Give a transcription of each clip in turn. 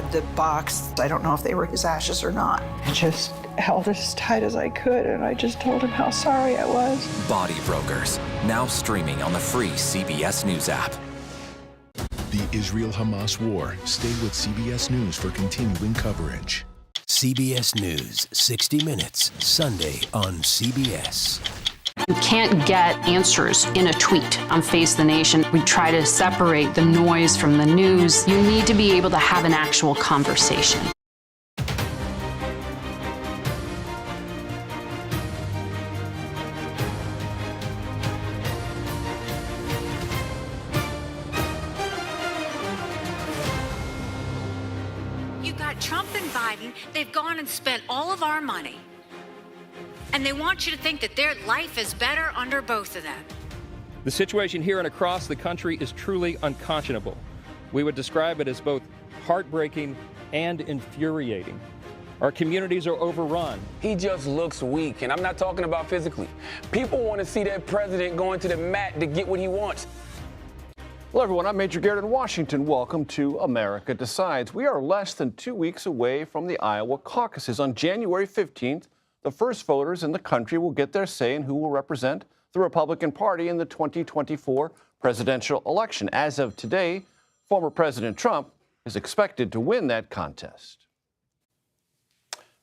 grabbed the box. I don't know if they were his ashes or not. I just held it as tight as I could, and I just told him how sorry I was. Body Brokers, now streaming on the free CBS News app. The Israel-Hamas war. Stay with CBS News for continuing coverage. CBS News, 60 Minutes, Sunday on CBS. You can't get answers in a tweet on Face the Nation. We try to separate the noise from the news. You need to be able to have an actual conversation. You got Trump and Biden. They've gone and spent all of our money. And they want you to think that their life is better under both of them. The situation here and across the country is truly unconscionable. We would describe it as both heartbreaking and infuriating. Our communities are overrun. He just looks weak, and I'm not talking about physically. People want to see that president going to the mat to get what he wants. Hello, everyone. I'm Major Garrett in Washington. Welcome to America Decides. We are less than 2 weeks away from the Iowa caucuses. On January 15th, the first voters in the country will get their say in who will represent the Republican Party in the 2024 presidential election. As of today, former President Trump is expected to win that contest.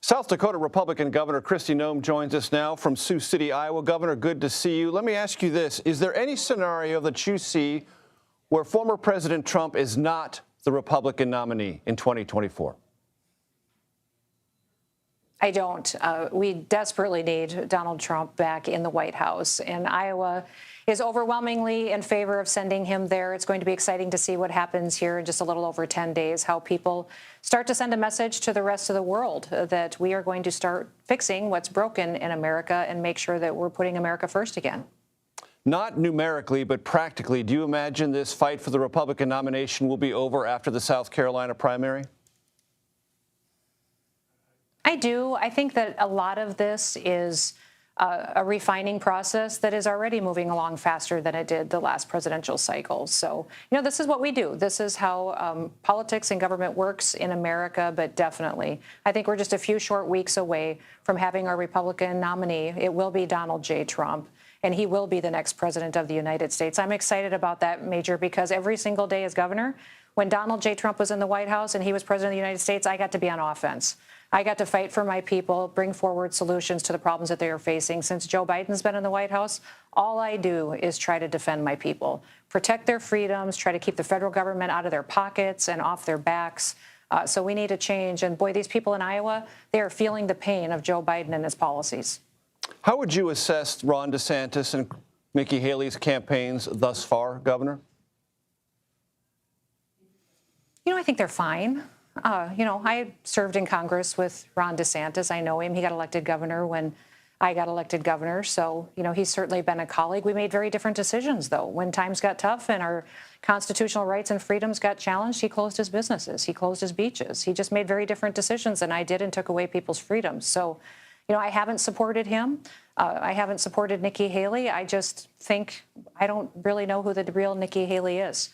South Dakota Republican Governor Kristi Noem joins us now from Sioux City, Iowa. Governor, good to see you. Let me ask you this. Is there any scenario that you see where former President Trump is not the Republican nominee in 2024? I don't. We desperately need Donald Trump back in the White House, and Iowa is overwhelmingly in favor of sending him there. It's going to be exciting to see what happens here in just a little over 10 days, how people start to send a message to the rest of the world that we are going to start fixing what's broken in America and make sure that we're putting America first again. Not numerically, but practically, do you imagine this fight for the Republican nomination will be over after the South Carolina primary? I do. I think that a lot of this is a refining process that is already moving along faster than it did the last presidential cycle. So, this is what we do. This is how politics and government works in America. But definitely, I think we're just a few short weeks away from having our Republican nominee. It will be Donald J. Trump, and he will be the next president of the United States. I'm excited about that, Major, because every single day as governor, when Donald J. Trump was in the White House and he was president of the United States, I got to be on offense. I got to fight for my people, bring forward solutions to the problems that they are facing. Since Joe Biden's been in the White House, all I do is try to defend my people, protect their freedoms, try to keep the federal government out of their pockets and off their backs. So we need a change. And boy, these people in Iowa, they are feeling the pain of Joe Biden and his policies. How would you assess Ron DeSantis and Nikki Haley's campaigns thus far, Governor? I think they're fine. I served in Congress with Ron DeSantis. I know him. He got elected governor when I got elected governor. So, he's certainly been a colleague. We made very different decisions, though. When times got tough and our constitutional rights and freedoms got challenged, he closed his businesses. He closed his beaches. He just made very different decisions than I did and took away people's freedoms. So, I haven't supported him. I haven't supported Nikki Haley. I just think I don't really know who the real Nikki Haley is.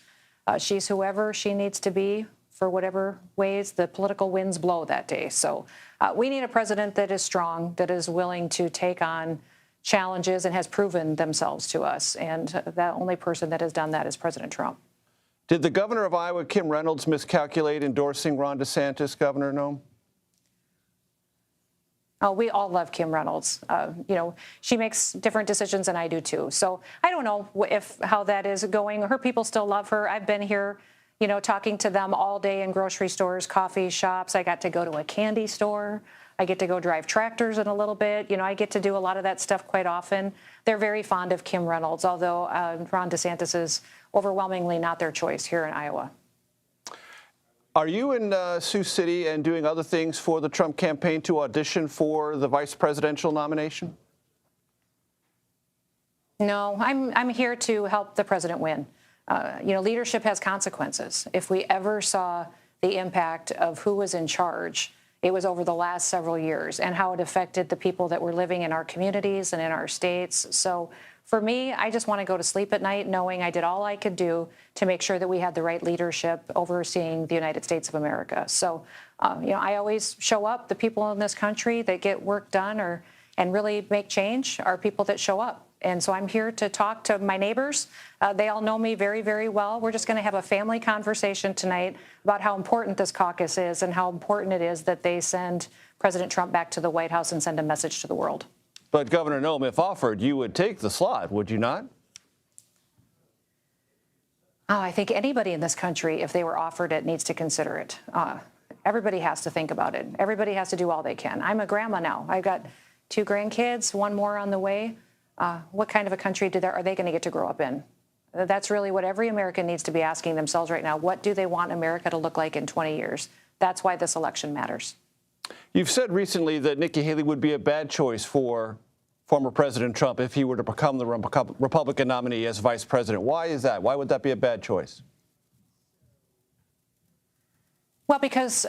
She's whoever she needs to be for whatever ways the political winds blow that day. So we need a president that is strong, that is willing to take on challenges and has proven themselves to us. And the only person that has done that is President Trump. Did the governor of Iowa, Kim Reynolds, miscalculate endorsing Ron DeSantis, Governor Noem? Oh, we all love Kim Reynolds. She makes different decisions than I do, too. So I don't know how that is going. Her people still love her. I've been here, talking to them all day in grocery stores, coffee shops. I got to go to a candy store. I get to go drive tractors in a little bit. I get to do a lot of that stuff quite often. They're very fond of Kim Reynolds, although Ron DeSantis is overwhelmingly not their choice here in Iowa. Are you in Sioux City and doing other things for the Trump campaign to audition for the vice presidential nomination? No, I'm here to help the president win. Leadership has consequences. If we ever saw the impact of who was in charge, It was over the last several years and how it affected the people that were living in our communities and in our states. So for me, I just want to go to sleep at night knowing I did all I could do to make sure that we had the right leadership overseeing the United States of America. So, I always show up. The people in this country that get work done and really make change are people that show up. And so I'm here to talk to my neighbors. They all know me very, very well. We're just going to have a family conversation tonight about how important this caucus is and how important it is that they send President Trump back to the White House and send a message to the world. But Governor Noem, if offered, you would take the slot, would you not? Oh, I think anybody in this country, if they were offered it, needs to consider it. Everybody has to think about it. Everybody has to do all they can. I'm a grandma now. I've got 2 grandkids, 1 more on the way. What kind of a country are they going to get to grow up in? That's really what every American needs to be asking themselves right now. What do they want America to look like in 20 years? That's why this election matters. You've said recently that Nikki Haley would be a bad choice for former President Trump if he were to become the Republican nominee as vice president. Why is that? Why would that be a bad choice? Well, because,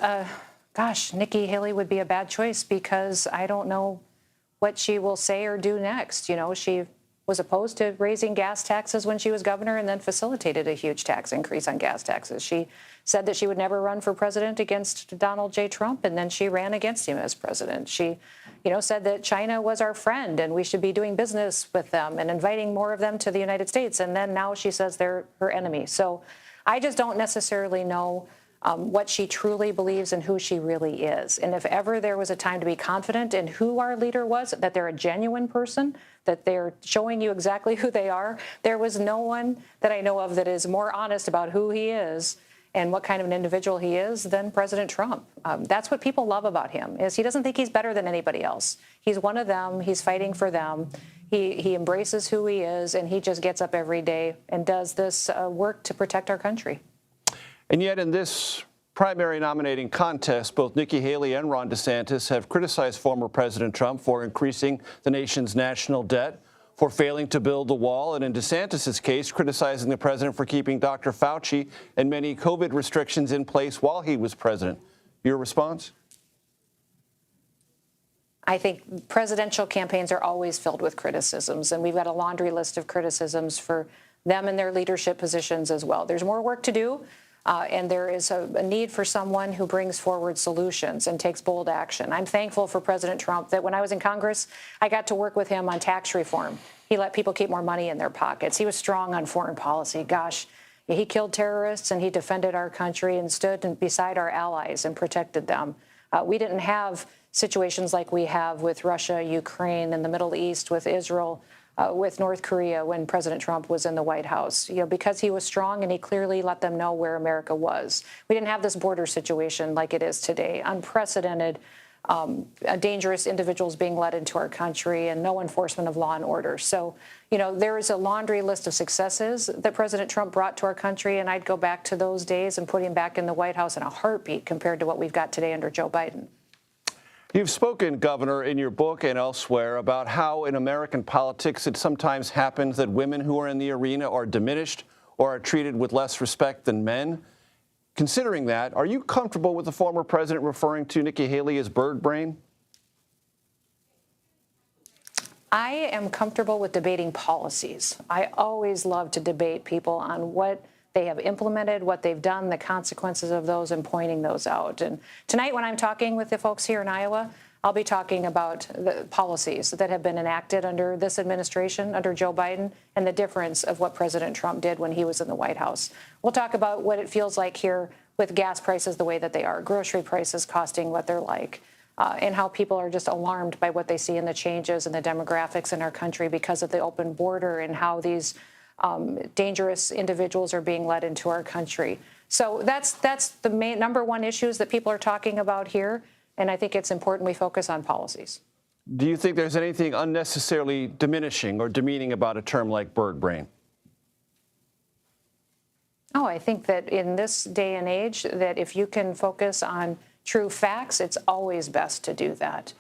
Nikki Haley would be a bad choice because I don't know what she will say or do next. She was opposed to raising gas taxes when she was governor and then facilitated a huge tax increase on gas taxes. She said that she would never run for president against Donald J. Trump, and then she ran against him as president. She, said that China was our friend and we should be doing business with them and inviting more of them to the United States. And then now she says they're her enemy. So I just don't necessarily know what she truly believes and who she really is. And if ever there was a time to be confident in who our leader was, that they're a genuine person, that they're showing you exactly who they are, there was no one that I know of that is more honest about who he is and what kind of an individual he is than President Trump. That's what people love about him, is he doesn't think he's better than anybody else. He's one of them. He's fighting for them. He embraces who he is, and he just gets up every day and does this work to protect our country. And yet in this primary nominating contest, both Nikki Haley and Ron DeSantis have criticized former President Trump for increasing the nation's national debt, for failing to build the wall, and in DeSantis' case, criticizing the president for keeping Dr. Fauci and many COVID restrictions in place while he was president. Your response? I think presidential campaigns are always filled with criticisms, and we've got a laundry list of criticisms for them in their leadership positions as well. There's more work to do. And there is a need for someone who brings forward solutions and takes bold action. I'm thankful for President Trump that when I was in Congress, I got to work with him on tax reform. He let people keep more money in their pockets. He was strong on foreign policy. Gosh, he killed terrorists and he defended our country and stood beside our allies and protected them. We didn't have situations like we have with Russia, Ukraine, and the Middle East, with Israel, with North Korea when President Trump was in the White House, because he was strong and he clearly let them know where America was. We didn't have this border situation like it is today, unprecedented, dangerous individuals being let into our country and no enforcement of law and order. So, there is a laundry list of successes that President Trump brought to our country, and I'd go back to those days and put him back in the White House in a heartbeat compared to what we've got today under Joe Biden. You've spoken, Governor, in your book and elsewhere about how in American politics it sometimes happens that women who are in the arena are diminished or are treated with less respect than men. Considering that, are you comfortable with the former president referring to Nikki Haley as bird brain? I am comfortable with debating policies. I always love to debate people on what they have implemented, what they've done, the consequences of those, and pointing those out. And tonight, when I'm talking with the folks here in Iowa, I'll be talking about the policies that have been enacted under this administration, under Joe Biden, and the difference of what President Trump did when he was in the White House. We'll talk about what it feels like here with gas prices the way that they are, grocery prices costing what they're like, and how people are just alarmed by what they see in the changes and the demographics in our country because of the open border and how these dangerous individuals are being led into our country. So that's the main number one issues that people are talking about here, and I think it's important we focus on policies. Do you think there's anything unnecessarily diminishing or demeaning about a term like bird brain? Oh, I think that in this day and age, that if you can focus on true facts, it's always best to do that.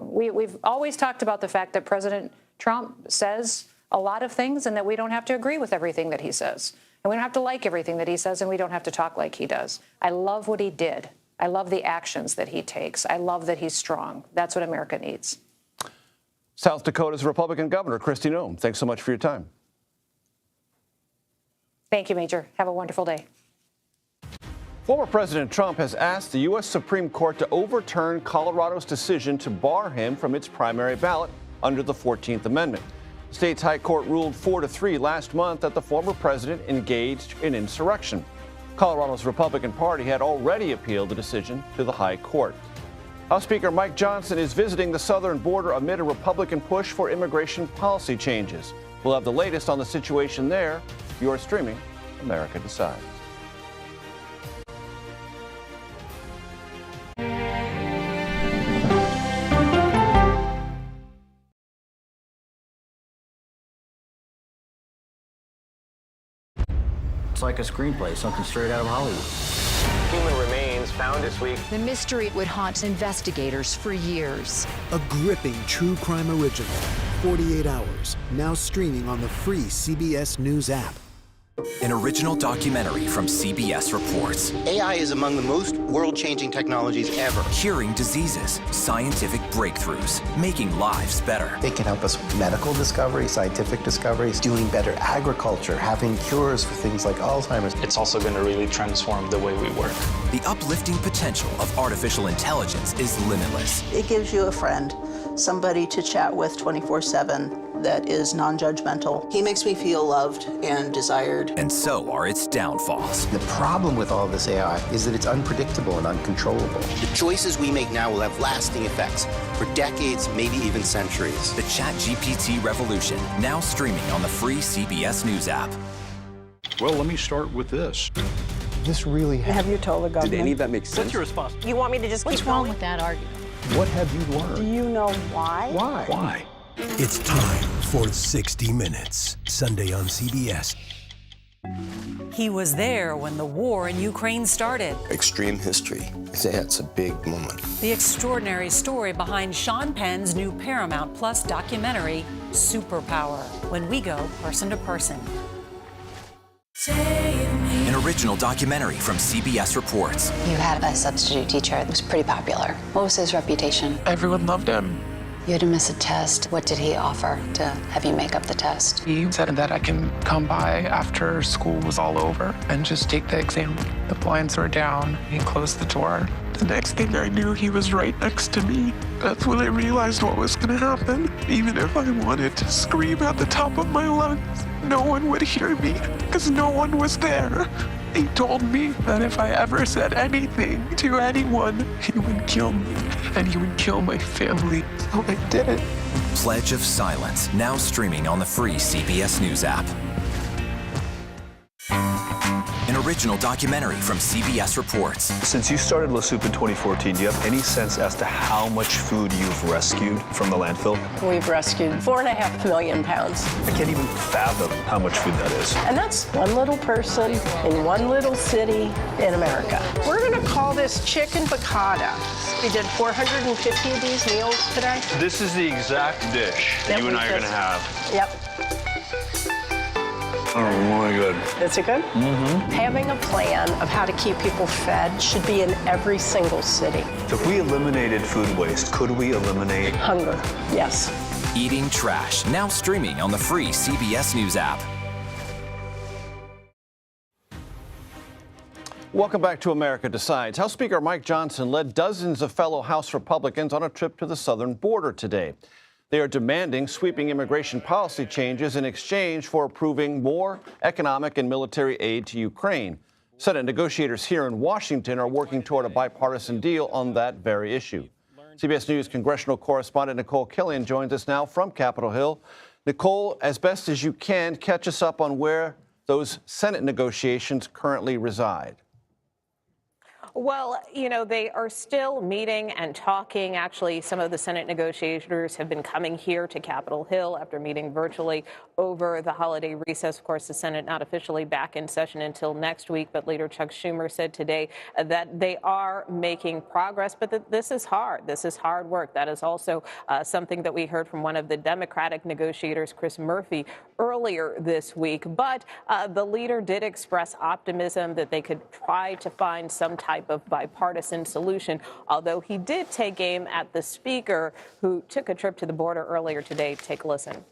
We've always talked about the fact that President Trump says a lot of things and that we don't have to agree with everything that he says. And we don't have to like everything that he says, and we don't have to talk like he does. I love what he did. I love the actions that he takes. I love that he's strong. That's what America needs. South Dakota's Republican Governor, Kristi Noem, thanks so much for your time. Thank you, Major. Have a wonderful day. Former President Trump has asked the U.S. Supreme Court to overturn Colorado's decision to bar him from its primary ballot under the 14th Amendment. The state's high court ruled 4-3 last month that the former president engaged in insurrection. Colorado's Republican Party had already appealed the decision to the high court. House Speaker Mike Johnson is visiting the southern border amid a Republican push for immigration policy changes. We'll have the latest on the situation there. You're streaming America Decides. It's like a screenplay, something straight out of Hollywood. Human remains found this week. The mystery would haunt investigators for years. A gripping true crime original, 48 Hours, now streaming on the free CBS News app. An original documentary from CBS reports. AI is among the most world-changing technologies ever. Curing diseases, scientific breakthroughs, making lives better. They can help us with medical discoveries, scientific discoveries, doing better agriculture, having cures for things like Alzheimer's. It's also going to really transform the way we work. The uplifting potential of artificial intelligence is limitless. It gives you a friend, somebody to chat with 24/7 that is non-judgmental. He makes me feel loved and desired. And so are its downfalls. The problem with all this AI is that it's unpredictable and uncontrollable. The choices we make now will have lasting effects for decades, maybe even centuries. The ChatGPT revolution, now streaming on the free CBS News app. Well, let me start with this. This really Have you told the government? Did any of that make sense? What's your response? You want me to just What's keep wrong going? with that argument? What have you learned? Do you know why? Why? Why? It's time for 60 Minutes, Sunday on CBS. He was there when the war in Ukraine started. Extreme history. It's a big moment. The extraordinary story behind Sean Penn's new Paramount Plus documentary, Superpower, when we go person to person. An original documentary from CBS reports. You had a substitute teacher that was pretty popular. What was his reputation? Everyone loved him. You had to miss a test. What did he offer to have you make up the test? He said that I can come by after school was all over and just take the exam. The blinds were down. He closed the door. The next thing I knew, he was right next to me. That's when I realized what was going to happen. Even if I wanted to scream at the top of my lungs, no one would hear me because no one was there. He told me that if I ever said anything to anyone, he would kill me and he would kill my family. So I did it. Pledge of Silence, now streaming on the free CBS News app. An original documentary from CBS reports. Since you started La Soup in 2014, do you have any sense as to how much food you've rescued from the landfill? We've rescued 4.5 million pounds. I can't even fathom how much food that is. And that's one little person in one little city in America. We're going to call this chicken piccata. We did 450 of these meals today. This is the exact dish that you and I are going to have. Yep. Oh my God. Is it good? Mm-hmm. Having a plan of how to keep people fed should be in every single city. If we eliminated food waste, could we eliminate hunger? Yes. Eating Trash, now streaming on the free CBS News app. Welcome back to America Decides. House Speaker Mike Johnson led dozens of fellow House Republicans on a trip to the southern border today. They are demanding sweeping immigration policy changes in exchange for approving more economic and military aid to Ukraine. Senate negotiators here in Washington are working toward a bipartisan deal on that very issue. CBS News congressional correspondent Nicole Killian joins us now from Capitol Hill. Nicole, as best as you can, catch us up on where those Senate negotiations currently reside. Well, you know, they are still meeting and talking. Actually, some of the Senate negotiators have been coming here to Capitol Hill after meeting virtually over the holiday recess. Of course, the Senate not officially back in session until next week, but Leader Chuck Schumer said today that they are making progress, but that this is hard. This is hard work. That is also something that we heard from one of the Democratic negotiators, Chris Murphy, earlier this week. But the leader did express optimism that they could try to find some type type of bipartisan solution, although he did take aim at the Speaker, who took a trip to the border earlier today. Take a listen.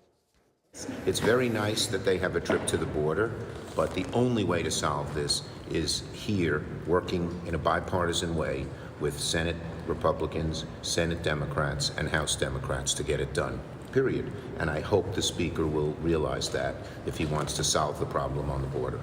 It's very nice that they have a trip to the border, but the only way to solve this is here, working in a bipartisan way with Senate Republicans, Senate Democrats, and House Democrats to get it done, period. And I hope the Speaker will realize that if he wants to solve the problem on the border.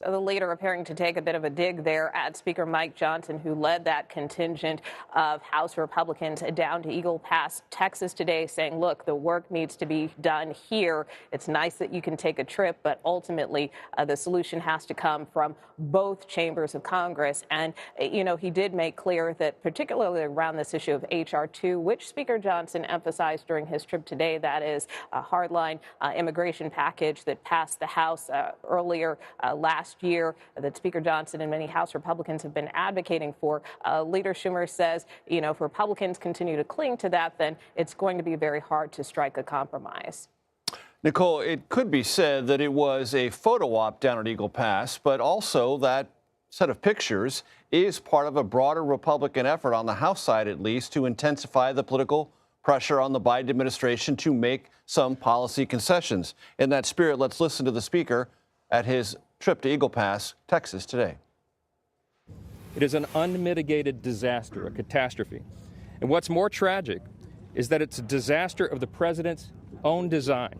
So the leader appearing to take a bit of a dig there at Speaker Mike Johnson, who led that contingent of House Republicans down to Eagle Pass, Texas today, saying, look, the work needs to be done here. It's nice that you can take a trip, but ultimately the solution has to come from both chambers of Congress. And, you know, he did make clear that particularly around this issue of H.R. 2, which Speaker Johnson emphasized during his trip today, that is a hardline immigration package that passed the House earlier last year, that Speaker Johnson and many House Republicans have been advocating for. Leader Schumer says, you know, if Republicans continue to cling to that, then it's going to be very hard to strike a compromise. Nicole, it could be said that it was a photo op down at Eagle Pass, but also that set of pictures is part of a broader Republican effort on the House side, at least, to intensify the political pressure on the Biden administration to make some policy concessions. In that spirit, let's listen to the Speaker at his trip to Eagle Pass, Texas today. It is an unmitigated disaster, a catastrophe. And what's more tragic is that it's a disaster of the president's own design.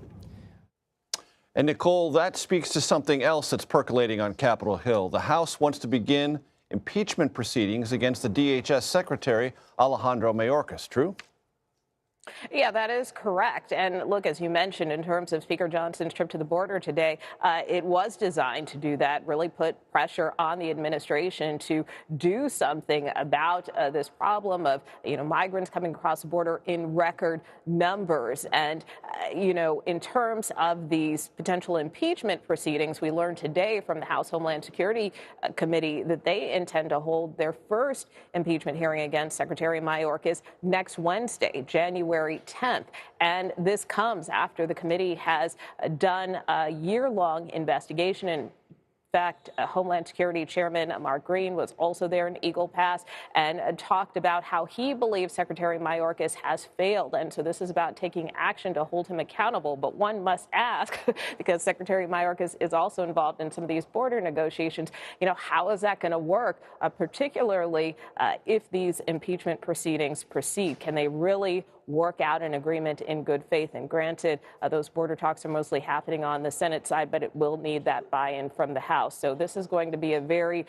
And Nicole, that speaks to something else that's percolating on Capitol Hill. The House wants to begin impeachment proceedings against the DHS Secretary Alejandro Mayorkas. True? Yeah, that is correct. And look, as you mentioned, in terms of Speaker Johnson's trip to the border today, it was designed to do that, really put pressure on the administration to do something about this problem of, you know, migrants coming across the border in record numbers. And, you know, in terms of these potential impeachment proceedings, we learned today from the House Homeland Security Committee that they intend to hold their first impeachment hearing against Secretary Mayorkas next Wednesday, January 10th. And this comes after the committee has done a year-long investigation. In fact, Homeland Security Chairman Mark Green was also there in Eagle Pass and talked about how he believes Secretary Mayorkas has failed. And so this is about taking action to hold him accountable. But one must ask, because Secretary Mayorkas is also involved in some of these border negotiations, you know, how is that going to work, particularly if these impeachment proceedings proceed? Can they really work out an agreement in good faith? And granted, those border talks are mostly happening on the Senate side, but it will need that buy-in from the House. So this is going to be a very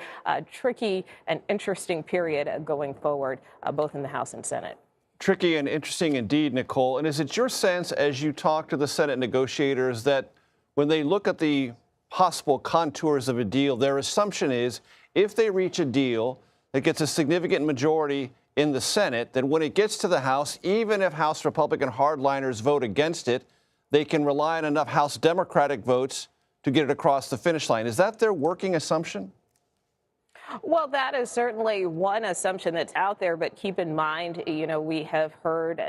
tricky and interesting period going forward, both in the House and Senate. Tricky and interesting indeed, Nicole. And is it your sense, as you talk to the Senate negotiators, that when they look at the possible contours of a deal, their assumption is if they reach a deal that gets a significant majority in the Senate, then when it gets to the House, even if House Republican hardliners vote against it, they can rely on enough House Democratic votes to get it across the finish line? Is that their working assumption? Well, that is certainly one assumption that's out there. But keep in mind, you know, we have heard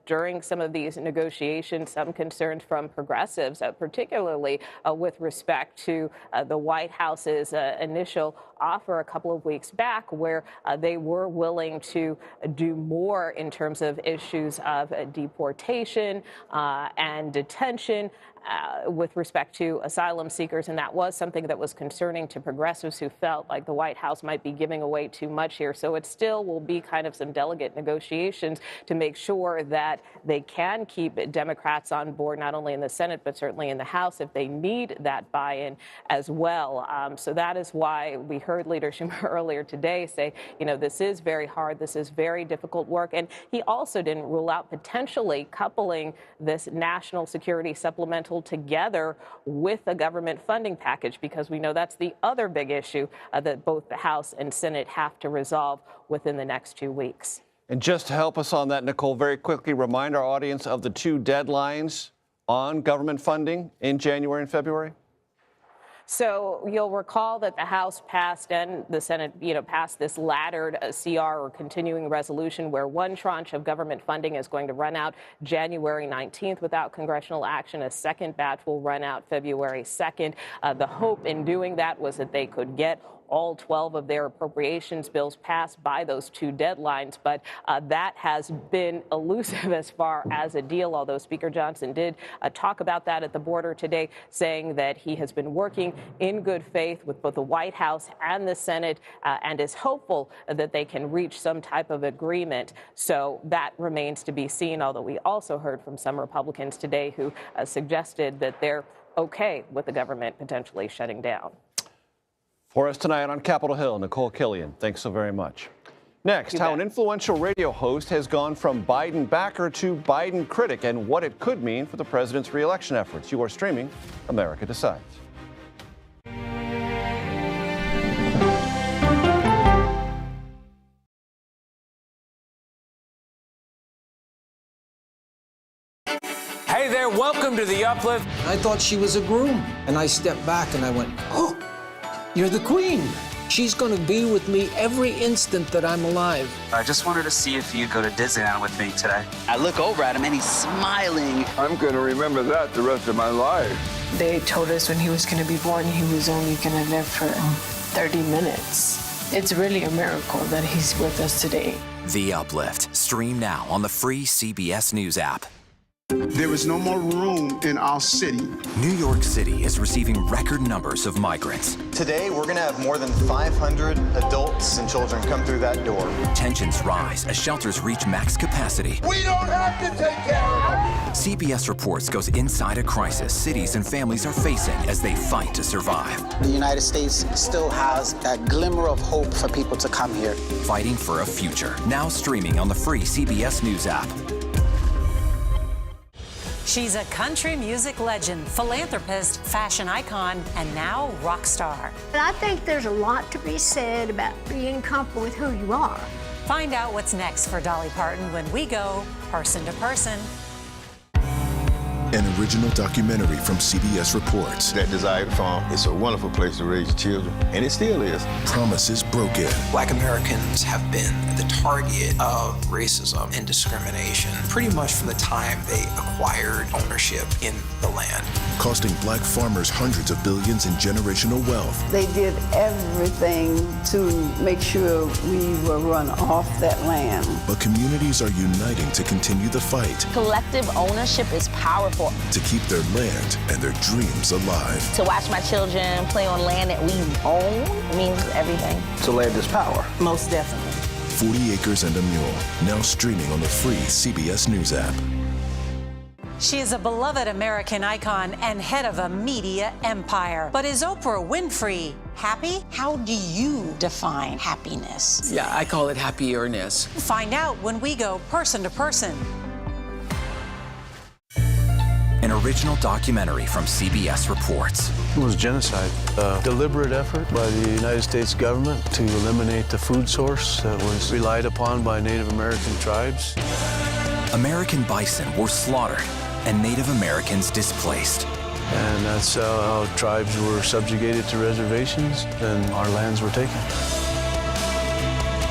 during some of these negotiations some concerns from progressives, particularly with respect to the White House's initial offer a couple of weeks back, where they were willing to do more in terms of issues of deportation and detention. With respect to asylum seekers, and that was something that was concerning to progressives who felt like the White House might be giving away too much here. So it still will be kind of some delicate negotiations to make sure that they can keep Democrats on board, not only in the Senate, but certainly in the House if they need that buy-in as well. So that is why we heard Leader Schumer earlier today say, you know, this is very hard. This is very difficult work. And he also didn't rule out potentially coupling this national security supplemental together with a government funding package, because we know that's the other big issue that both the House and Senate have to resolve within the next 2 weeks. And just to help us on that, Nicole, very quickly remind our audience of the two deadlines on government funding in January and February. So you'll recall that the House passed and the Senate, you know, passed this laddered CR or continuing resolution where one tranche of government funding is going to run out January 19th without congressional action. A second batch will run out February 2nd. The hope in doing that was that they could get all 12 of their appropriations bills passed by those two deadlines. But that has been elusive as far as a deal, although Speaker Johnson did talk about that at the border today, saying that he has been working in good faith with both the White House and the Senate and is hopeful that they can reach some type of agreement. So that remains to be seen, although we also heard from some Republicans today who suggested that they're okay with the government potentially shutting down. For us tonight on Capitol Hill, Nicole Killian, thanks so very much. Next, how an influential radio host has gone from Biden backer to Biden critic and what it could mean for the president's re-election efforts. You are streaming America Decides. Hey there, welcome to The Uplift. I thought she was a groom, and I stepped back and I went, oh, you're the queen. She's going to be with me every instant that I'm alive. I just wanted to see if you'd go to Disneyland with me today. I look over at him and he's smiling. I'm going to remember that the rest of my life. They told us when he was going to be born, he was only going to live for 30 minutes. It's really a miracle that he's with us today. The Uplift. Stream now on the free CBS News app. There is no more room in our city. New York City is receiving record numbers of migrants. Today, we're going to have more than 500 adults and children come through that door. Tensions rise as shelters reach max capacity. We don't have to take care of them. CBS Reports goes inside a crisis cities and families are facing as they fight to survive. The United States still has that glimmer of hope for people to come here. Fighting for a future. Now streaming on the free CBS News app. She's a country music legend, philanthropist, fashion icon, and now rock star. I think there's a lot to be said about being comfortable with who you are. Find out what's next for Dolly Parton when we go person to person. An original documentary from CBS Reports. That desired farm is a wonderful place to raise children, and it still is. Promises broken. Black Americans have been the target of racism and discrimination pretty much from the time they acquired ownership in the land. Costing black farmers hundreds of billions in generational wealth. They did everything to make sure we were run off that land. But communities are uniting to continue the fight. Collective ownership is powerful. To keep their land and their dreams alive. To watch my children play on land that we own means everything. So land is power. Most definitely. 40 Acres and a Mule, now streaming on the free CBS News app. She is a beloved American icon and head of a media empire. But is Oprah Winfrey happy? How do you define happiness? Yeah, I call it happiness. Find out when we go person to person. An original documentary from CBS Reports. It was genocide, a deliberate effort by the United States government to eliminate the food source that was relied upon by Native American tribes. American bison were slaughtered and Native Americans displaced. And that's how tribes were subjugated to reservations and our lands were taken.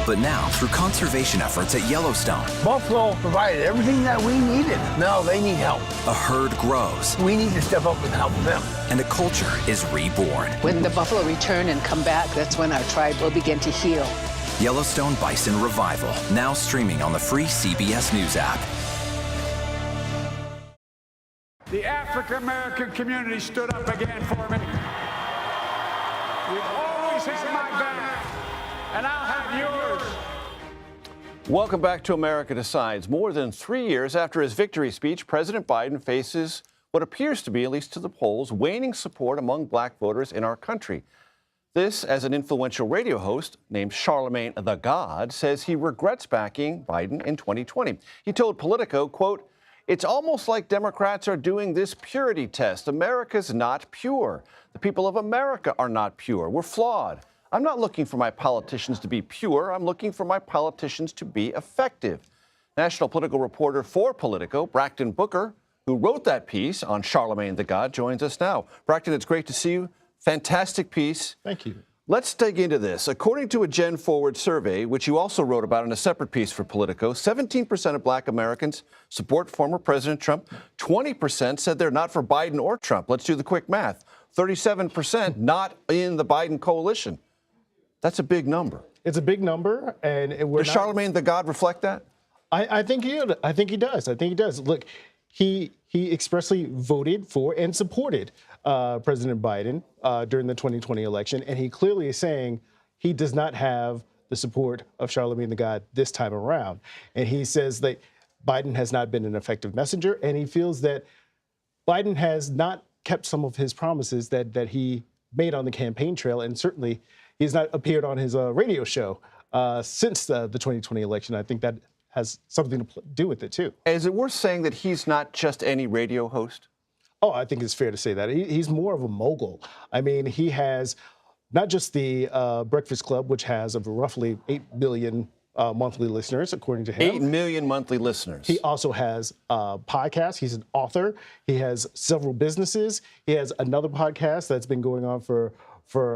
But now, through conservation efforts at Yellowstone, Buffalo provided everything that we needed. Now they need help. a herd grows. We need to step up and help them. And a culture is reborn. When the buffalo return and come back, that's when our tribe will begin to heal. Yellowstone Bison Revival, now streaming on the free CBS News app. The African-American community stood up again for me. You've always had my back, and I'll have yours. Welcome back to America Decides. More than 3 years after his victory speech, President Biden faces what appears to be, at least to the polls, waning support among black voters in our country. This, as an influential radio host named Charlamagne The God says he regrets backing Biden in 2020. He told Politico, quote, "It's almost like Democrats are doing this purity test. America's not pure. The people of America are not pure. We're flawed. I'm not looking for my politicians to be pure. I'm looking for my politicians to be effective." National political reporter for Politico, Braxton Booker, who wrote that piece on Charlamagne The God, joins us now. Braxton, it's great to see you. Fantastic piece. Thank you. Let's dig into this. According to a Gen Forward survey, which you also wrote about in a separate piece for Politico, 17% of black Americans support former President Trump. 20% said they're not for Biden or Trump. Let's do the quick math. 37% not in the Biden coalition. That's a big number. It's a big number, and does Charlamagne the God reflect that? I think he does. I think he does. Look, he expressly voted for and supported President Biden during the 2020 election, and he clearly is saying he does not have the support of Charlamagne the God this time around. And he says that Biden has not been an effective messenger, and he feels that Biden has not kept some of his promises that he made on the campaign trail, and certainly he's not appeared on his radio show since the 2020 election. I think that has something to do with it, too. Is it worth saying that he's not just any radio host? Oh, I think it's fair to say that. He's more of a mogul. I mean, he has not just the Breakfast Club, which has roughly 8 million monthly listeners, according to him. 8 million monthly listeners. He also has podcasts. He's an author. He has several businesses. He has another podcast that's been going on for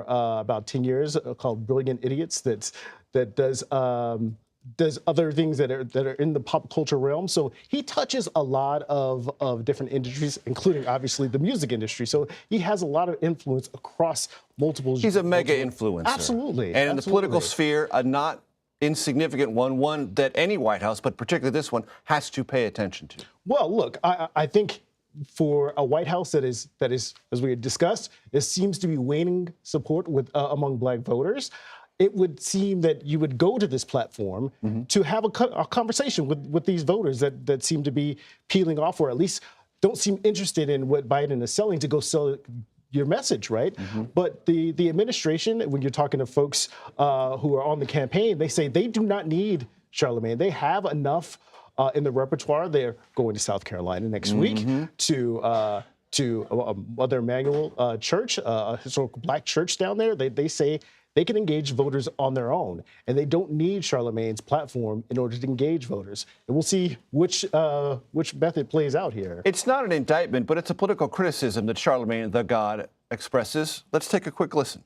about 10 years called Brilliant Idiots that does other things that are in the pop culture realm. So he touches a lot of different industries, including obviously the music industry. So he has a lot of influence across multiple. He's a mega influencer. Absolutely. And in the political sphere, a not insignificant one that any White House, but particularly this one, has to pay attention to. Well, look, I think for a White House that is, as we had discussed, it seems to be waning support among Black voters. It would seem that you would go to this platform to have a conversation with these voters that seem to be peeling off, or at least don't seem interested in what Biden is selling, to go sell your message, right? But the administration, when you're talking to folks who are on the campaign, they say they do not need Charlamagne. They have enough in the repertoire. They're going to South Carolina next week to Mother Emanuel Church, a historical Black church down there. They say they can engage voters on their own, and they don't need Charlamagne's platform in order to engage voters. And we'll see which method plays out here. It's not an indictment, but it's a political criticism that Charlamagne the God expresses. Let's take a quick listen.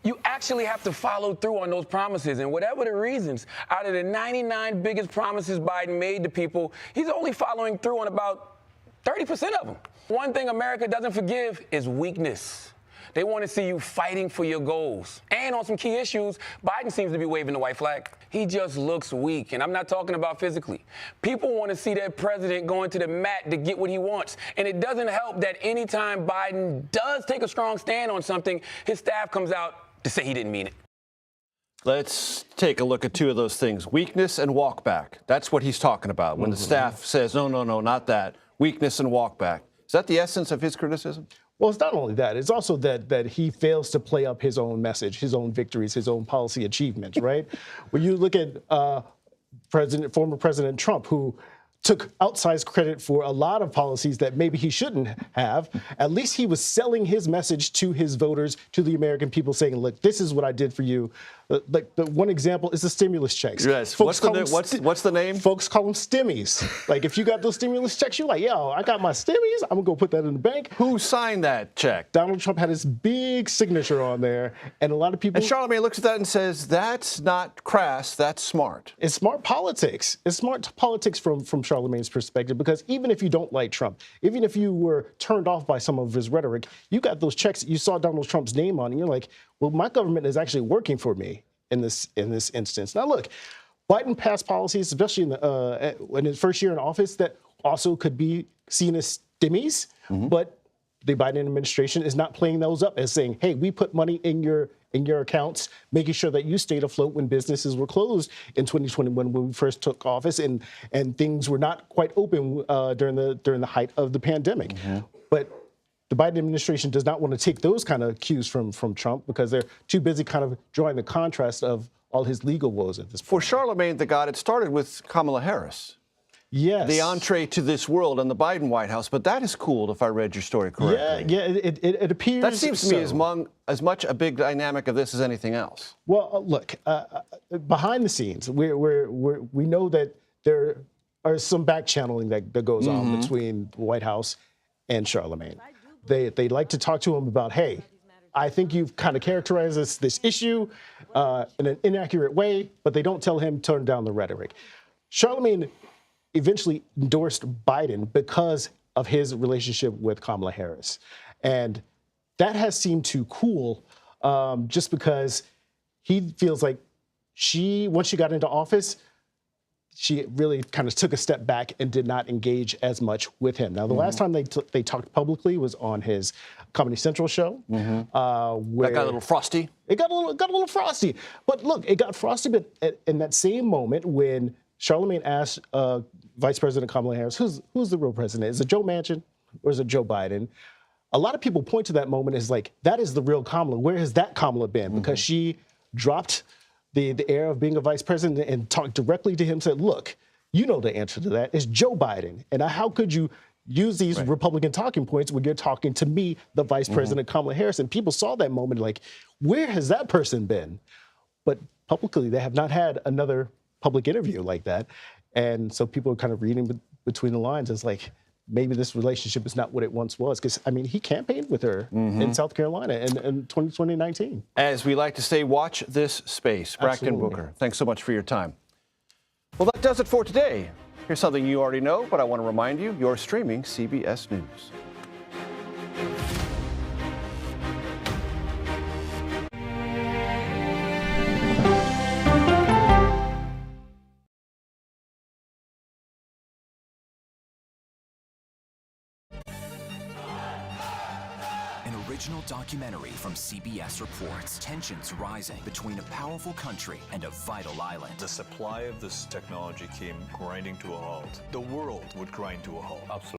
You actually have to follow through on those promises. And whatever the reasons, out of the 99 biggest promises Biden made to people, he's only following through on about 30% of them. One thing America doesn't forgive is weakness. They want to see you fighting for your goals. And on some key issues, Biden seems to be waving the white flag. He just looks weak, and I'm not talking about physically. People want to see their president going to the mat to get what he wants. And it doesn't help that anytime Biden does take a strong stand on something, his staff comes out to say he didn't mean it. Let's take a look at two of those things. Weakness and walk back. That's what he's talking about when the staff says, no, not that. Weakness and walk back. Is that the essence of his criticism? Well, it's not only that. It's also that he fails to play up his own message, his own victories, his own policy achievements, right? When you look at former President Trump, who took outsized credit for a lot of policies that maybe he shouldn't have, at least he was selling his message to his voters, to the American people, saying, look, this is what I did for you. Like the one example is the stimulus checks. Yes. What's the name? Folks call them stimmies. Like, if you got those stimulus checks, you're like, yo, I got my stimmies. I'm going to go put that in the bank. Who signed that check? Donald Trump had his big signature on there. And a lot of people. And Charlamagne looks at that and says, that's not crass, that's smart. It's smart politics. It's smart politics from Charlamagne's perspective, because even if you don't like Trump, even if you were turned off by some of his rhetoric, you got those checks, you saw Donald Trump's name on, and you're like, well, my government is actually working for me in this instance. Now, look, Biden passed policies, especially in his first year in office, that also could be seen as stimmies, but the Biden administration is not playing those up as saying, hey, we put money in your accounts, making sure that you stayed afloat when businesses were closed in 2021 when we first took office, and things were not quite open during the height of the pandemic. But the Biden administration does not want to take those kind of cues from Trump, because they're too busy kind of drawing the contrast of all his legal woes at this point. For Charlamagne the God, it started with Kamala Harris. Yes. The entree to this world in the Biden White House, but that is cooled, if I read your story correctly. Yeah, it appears that seems to me so. as much a big dynamic of this as anything else. Well, look, behind the scenes, we know that there are some back channeling that goes on between the White House and Charlamagne. They like to talk to him about, hey, I think you've kind of characterized this issue in an inaccurate way, but they don't tell him turn down the rhetoric. Charlamagne eventually endorsed Biden because of his relationship with Kamala Harris. And that has seemed to cool just because he feels like once she got into office, she really kind of took a step back and did not engage as much with him. Now, the last time they talked publicly was on his Comedy Central show. Where that got a little frosty. It got a little frosty. But look, it got frosty, but in that same moment when Charlamagne asked Vice President Kamala Harris, who's the real president? Is it Joe Manchin or is it Joe Biden? A lot of people point to that moment as like, that is the real Kamala. Where has that Kamala been? Because she dropped the air of being a vice president and talked directly to him, said, look, you know the answer to that. It's Joe Biden. And how could you use these Republican talking points when you're talking to me, the vice president, Kamala Harris? And people saw that moment like, where has that person been? But publicly, they have not had another public interview like that. And so people are kind of reading between the lines as like, maybe this relationship is not what it once was. Because, I mean, he campaigned with her in South Carolina in 2019. As we like to say, watch this space. Bracken Booker, thanks so much for your time. Well, that does it for today. Here's something you already know, but I want to remind you, you're streaming CBS News. Original documentary from CBS reports tensions rising between a powerful country and a vital island. The supply of this technology came grinding to a halt. The world would grind to a halt. Absolutely.